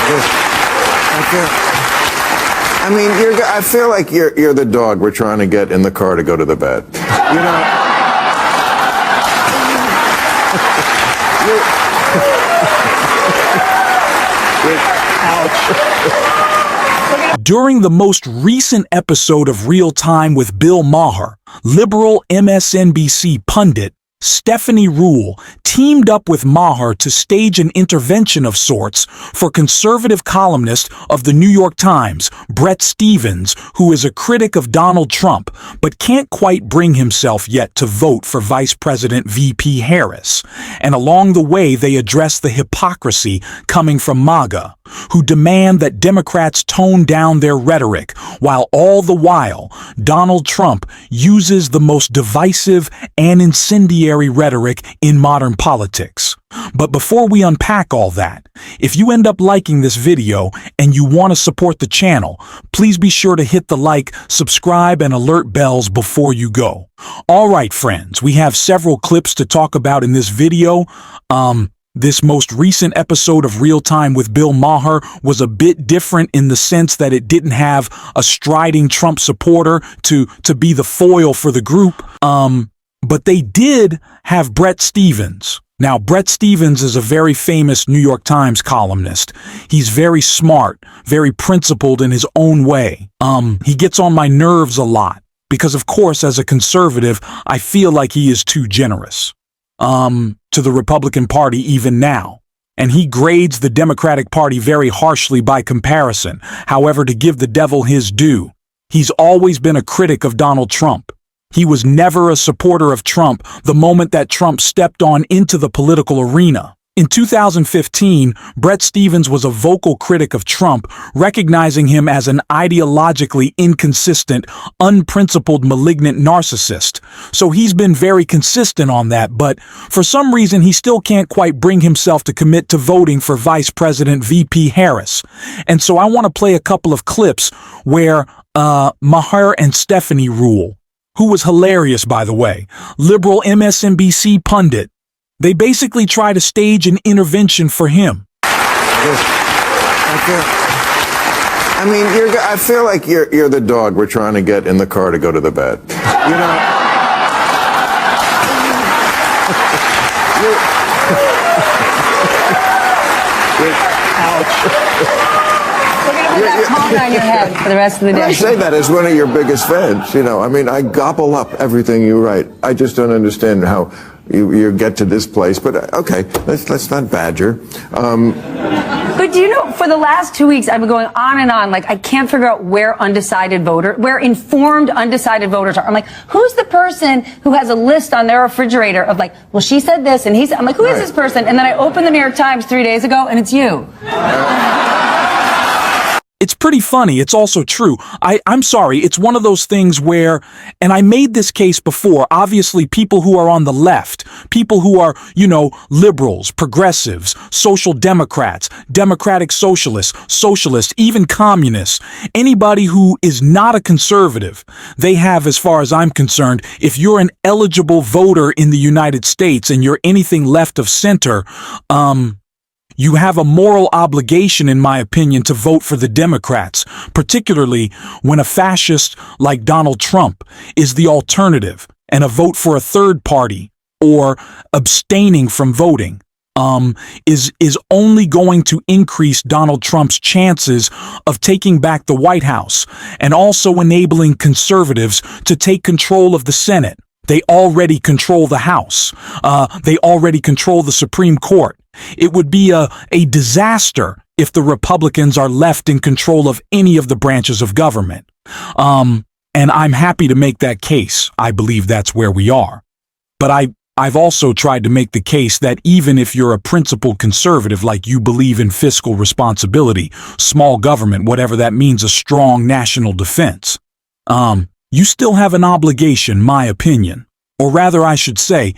That's it. I mean, I feel like you're the dog we're trying to get in the car to go to the vet. You know? During the most recent episode of Real Time with Bill Maher, liberal MSNBC pundit Stephanie Ruhle teamed up with Maher to stage an intervention of sorts for conservative columnist of the New York Times, Bret Stephens, who is a critic of Donald Trump, but can't quite bring himself yet to vote for Vice President VP Harris. And along the way, they address the hypocrisy coming from MAGA, who demand that Democrats tone down their rhetoric, while all the while, Donald Trump uses the most divisive and incendiary rhetoric in modern politics. But before we unpack all that, if you end up liking this video and you want to support the channel, please be sure to hit the like, subscribe, and alert bells before you go. All right, friends, we have several clips to talk about in this video. This most recent episode of Real Time with Bill Maher was a bit different in the sense that it didn't have a striding Trump supporter to be the foil for the group. But they did have Bret Stephens. Now, Bret Stephens is a very famous New York Times columnist. He's very smart, very principled in his own way. He gets on my nerves a lot because, of course, as a conservative, I feel like he is too generous to the Republican Party even now. And he grades the Democratic Party very harshly by comparison. However, to give the devil his due, he's always been a critic of Donald Trump. He was never a supporter of Trump the moment that Trump stepped on into the political arena. In 2015, Bret Stephens was a vocal critic of Trump, recognizing him as an ideologically inconsistent, unprincipled, malignant narcissist. So he's been very consistent on that, but for some reason he still can't quite bring himself to commit to voting for Vice President VP Harris. And so I want to play a couple of clips where Maher and Stephanie Ruhle, who was hilarious, by the way, liberal MSNBC pundit, they basically try to stage an intervention for him. That's it. I mean, I feel like you're the dog we're trying to get in the car to go to the vet. You know? We're going to put that palm on your head for the rest of the day. I say that as one of your biggest fans. You know, I mean, I gobble up everything you write. I just don't understand how you get to this place. But okay, let's not badger. But do you know, for the last 2 weeks, I've been going on and on. Like, I can't figure out where informed undecided voters are. I'm like, who's the person who has a list on their refrigerator of like, well, she said this and he said, I'm like, who is this person? And then I opened the New York Times 3 days ago and it's you. It's pretty funny. It's also true. I'm sorry. It's one of those things where, and I made this case before, obviously people who are on the left, people who are, liberals, progressives, social democrats, democratic socialists, even communists, anybody who is not a conservative, they have, as far as I'm concerned, if you're an eligible voter in the United States and you're anything left of center, you have a moral obligation, in my opinion, to vote for the Democrats, particularly when a fascist like Donald Trump is the alternative, and a vote for a third party or abstaining from voting is only going to increase Donald Trump's chances of taking back the White House and also enabling conservatives to take control of the Senate. They already control the House. They already control the Supreme Court. It would be a disaster if the Republicans are left in control of any of the branches of government. And I'm happy to make that case. I believe that's where we are. But I've also tried to make the case that even if you're a principled conservative, like you believe in fiscal responsibility, small government, whatever that means, a strong national defense, you still have an obligation, my opinion. Or rather, I should say,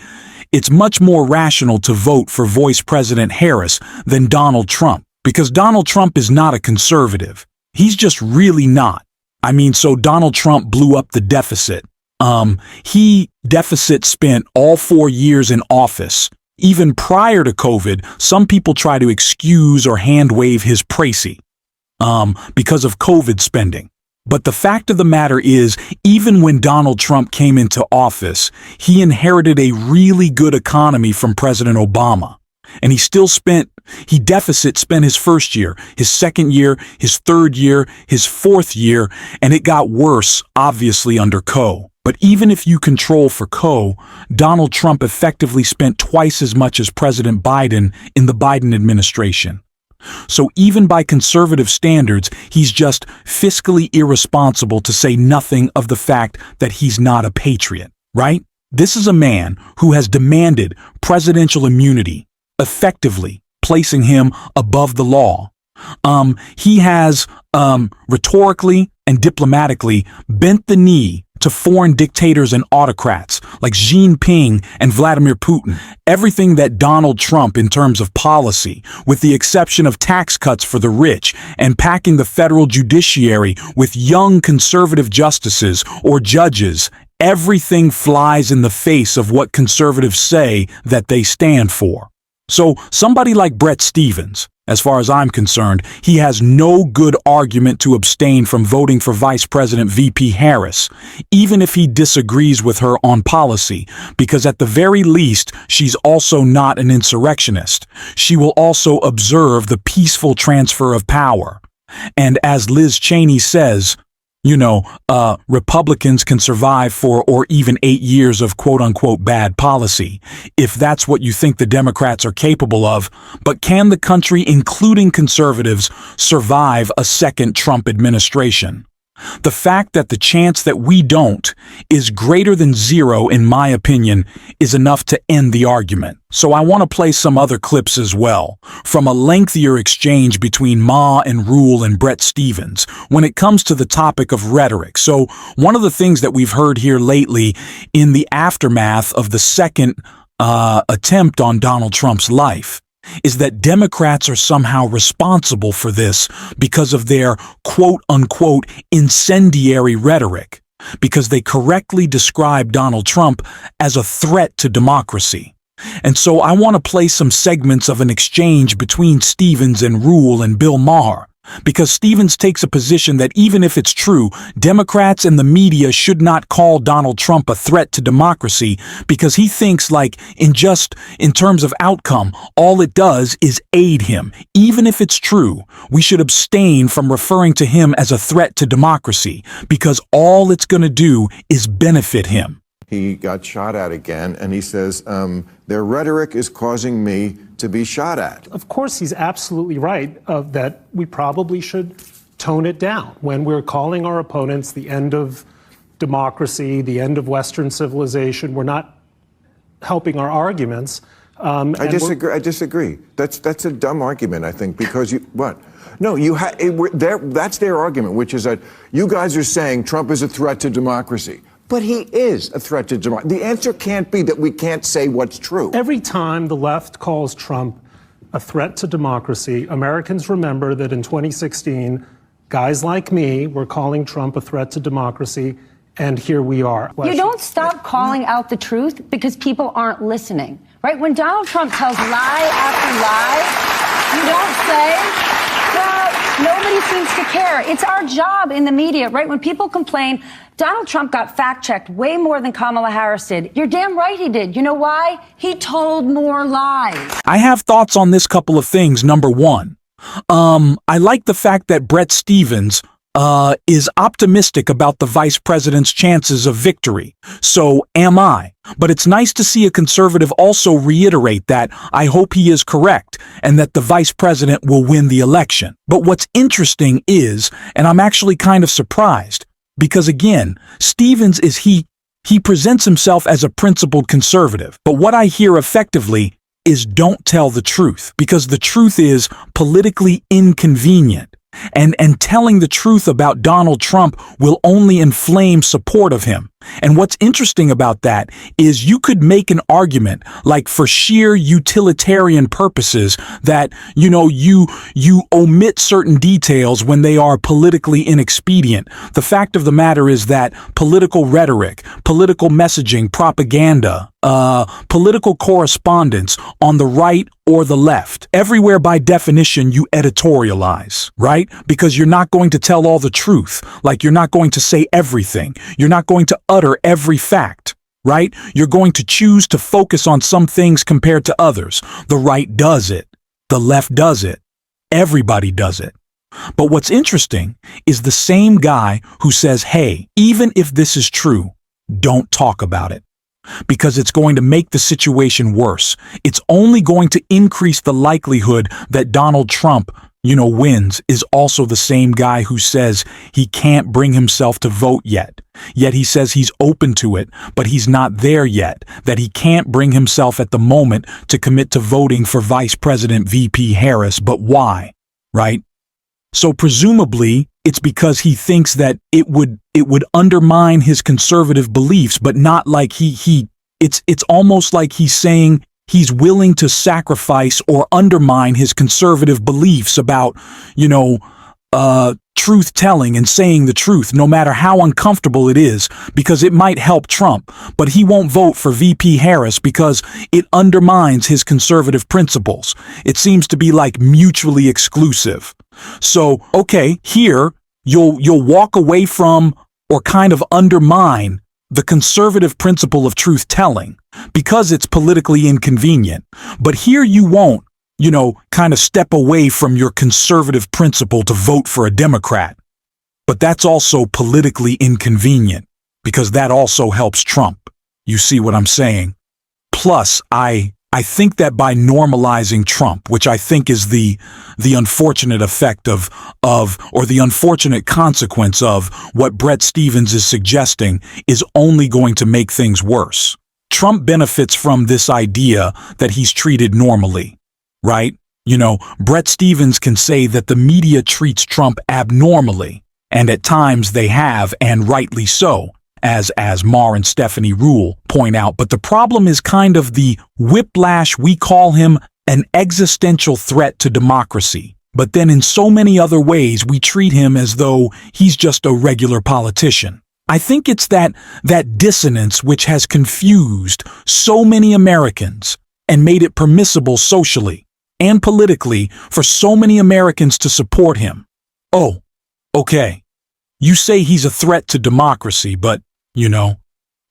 it's much more rational to vote for Vice President Harris than Donald Trump, because Donald Trump is not a conservative. He's just really not. I mean, so Donald Trump blew up the deficit. He spent all 4 years in office, Even prior to COVID, some people try to excuse or hand wave his précis because of COVID spending. But the fact of the matter is, even when Donald Trump came into office, he inherited a really good economy from President Obama. And he deficit spent his first year, his second year, his third year, his fourth year, and it got worse, obviously, under Co. But even if you control for Co, Donald Trump effectively spent twice as much as President Biden in the Biden administration. So even by conservative standards, he's just fiscally irresponsible, to say nothing of the fact that he's not a patriot, right? This is a man who has demanded presidential immunity, effectively placing him above the law. He has rhetorically and diplomatically bent the knee to foreign dictators and autocrats like Xi Jinping and Vladimir Putin. Everything that Donald Trump, in terms of policy, with the exception of tax cuts for the rich and packing the federal judiciary with young conservative justices or judges, everything flies in the face of what conservatives say that they stand for. So somebody like Bret Stephens, as far as I'm concerned, he has no good argument to abstain from voting for Vice President VP Harris, even if he disagrees with her on policy, because at the very least, she's also not an insurrectionist. She will also observe the peaceful transfer of power. And as Liz Cheney says, Republicans can survive 4 or even 8 years of quote-unquote bad policy, if that's what you think the Democrats are capable of. But can the country, including conservatives, survive a second Trump administration? The fact that the chance that we don't is greater than 0, in my opinion, is enough to end the argument. So I want to play some other clips as well, from a lengthier exchange between Ma and Rule and Bret Stephens when it comes to the topic of rhetoric. So one of the things that we've heard here lately in the aftermath of the second attempt on Donald Trump's life is that Democrats are somehow responsible for this because of their quote-unquote incendiary rhetoric, because they correctly describe Donald Trump as a threat to democracy. And so I want to play some segments of an exchange between Stephens and Rule and Bill Maher, because Stephens takes a position that even if it's true, Democrats and the media should not call Donald Trump a threat to democracy, because he thinks like in terms of outcome, all it does is aid him. Even if it's true, we should abstain from referring to him as a threat to democracy, because all it's going to do is benefit him. He got shot at again, and he says, their rhetoric is causing me to be shot at. Of course, he's absolutely right that we probably should tone it down when we're calling our opponents the end of democracy, the end of Western civilization. We're not helping our arguments. I disagree. That's a dumb argument, I think, because that's their argument, which is that you guys are saying Trump is a threat to democracy. But he is a threat to democracy. The answer can't be that we can't say what's true. Every time the left calls Trump a threat to democracy, Americans remember that in 2016, guys like me were calling Trump a threat to democracy, and here we are. You don't stop calling out the truth because people aren't listening, right? When Donald Trump tells lie after lie, you don't say, well, nobody seems to care. It's our job in the media, right? When people complain, Donald Trump got fact-checked way more than Kamala Harris did. You're damn right he did. You know why? He told more lies. I have thoughts on this couple of things. Number one, I like the fact that Bret Stephens is optimistic about the vice president's chances of victory. So am I. But it's nice to see a conservative also reiterate that I hope he is correct and that the vice president will win the election. But what's interesting is, and I'm actually kind of surprised, because again, Stephens he presents himself as a principled conservative. But what I hear effectively is don't tell the truth, because the truth is politically inconvenient. And telling the truth about Donald Trump will only inflame support of him. And what's interesting about that is you could make an argument, like for sheer utilitarian purposes, that, you omit certain details when they are politically inexpedient. The fact of the matter is that political rhetoric, political messaging, propaganda, political correspondence on the right or the left. Everywhere by definition you editorialize, right? Because you're not going to tell all the truth. Like you're not going to say everything. You're not going to utter every fact, right? You're going to choose to focus on some things compared to others. The right does it. The left does it. Everybody does it. But what's interesting is the same guy who says, hey, even if this is true, don't talk about it. Because it's going to make the situation worse. It's only going to increase the likelihood that Donald Trump, wins, is also the same guy who says he can't bring himself to vote yet. Yet he says he's open to it, but he's not there yet, that he can't bring himself at the moment to commit to voting for Vice President VP Harris. But why? Right? So presumably it's because he thinks that it would undermine his conservative beliefs, but not like it's almost like he's saying he's willing to sacrifice or undermine his conservative beliefs about, truth telling and saying the truth, no matter how uncomfortable it is, because it might help Trump, but he won't vote for VP Harris because it undermines his conservative principles. It seems to be like mutually exclusive. So, okay, here you'll walk away from or kind of undermine the conservative principle of truth telling because it's politically inconvenient. But here you won't, kind of step away from your conservative principle to vote for a Democrat. But that's also politically inconvenient because that also helps Trump. You see what I'm saying? Plus, I think that by normalizing Trump, which I think is the unfortunate effect of or the unfortunate consequence of what Bret Stephens is suggesting, is only going to make things worse. Trump benefits from this idea that he's treated normally, right? Bret Stephens can say that the media treats Trump abnormally, and at times they have, and rightly so, as Maher and Stephanie Rule point out. But the problem is kind of the whiplash. We call him an existential threat to democracy. But then in so many other ways, we treat him as though he's just a regular politician. I think it's that dissonance which has confused so many Americans and made it permissible socially and politically for so many Americans to support him. Oh, okay. You say he's a threat to democracy, but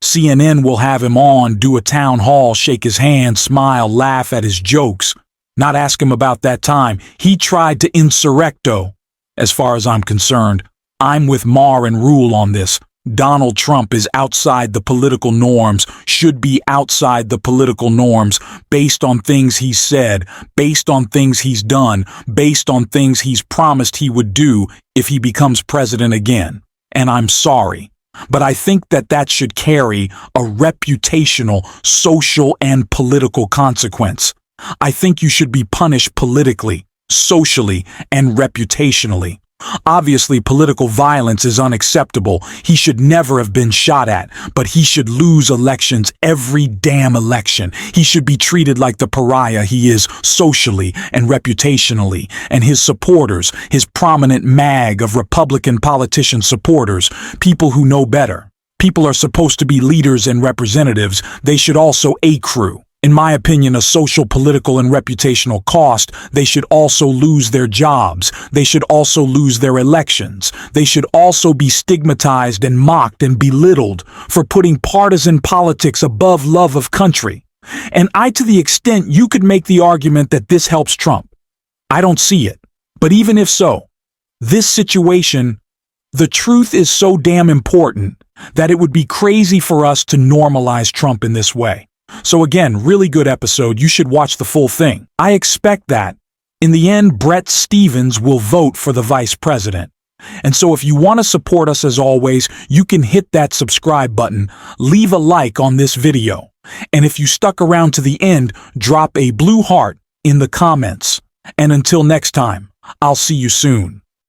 CNN will have him on, do a town hall, shake his hand, smile, laugh at his jokes, not ask him about that time he tried to insurrecto. As far as I'm concerned, I'm with Maher and Rule on this. Donald Trump is outside the political norms, should be outside the political norms, based on things he's said, based on things he's done, based on things he's promised he would do if he becomes president again. And I'm sorry, but I think that should carry a reputational, social, and political consequence. I think you should be punished politically, socially, and reputationally. Obviously, political violence is unacceptable. He should never have been shot at, but he should lose elections every damn election. He should be treated like the pariah he is socially and reputationally. And his supporters, his prominent MAGA of Republican politician supporters, people who know better. People are supposed to be leaders and representatives. They should also accrue, in my opinion, a social, political, and reputational cost. They should also lose their jobs. They should also lose their elections. They should also be stigmatized and mocked and belittled for putting partisan politics above love of country. And to the extent you could make the argument that this helps Trump, I don't see it. But even if so, this situation, the truth is so damn important that it would be crazy for us to normalize Trump in this way. So again, really good episode. You should watch the full thing. I expect that, in the end, Bret Stephens will vote for the vice president. And so if you want to support us as always, you can hit that subscribe button, leave a like on this video. And if you stuck around to the end, drop a blue heart in the comments. And until next time, I'll see you soon.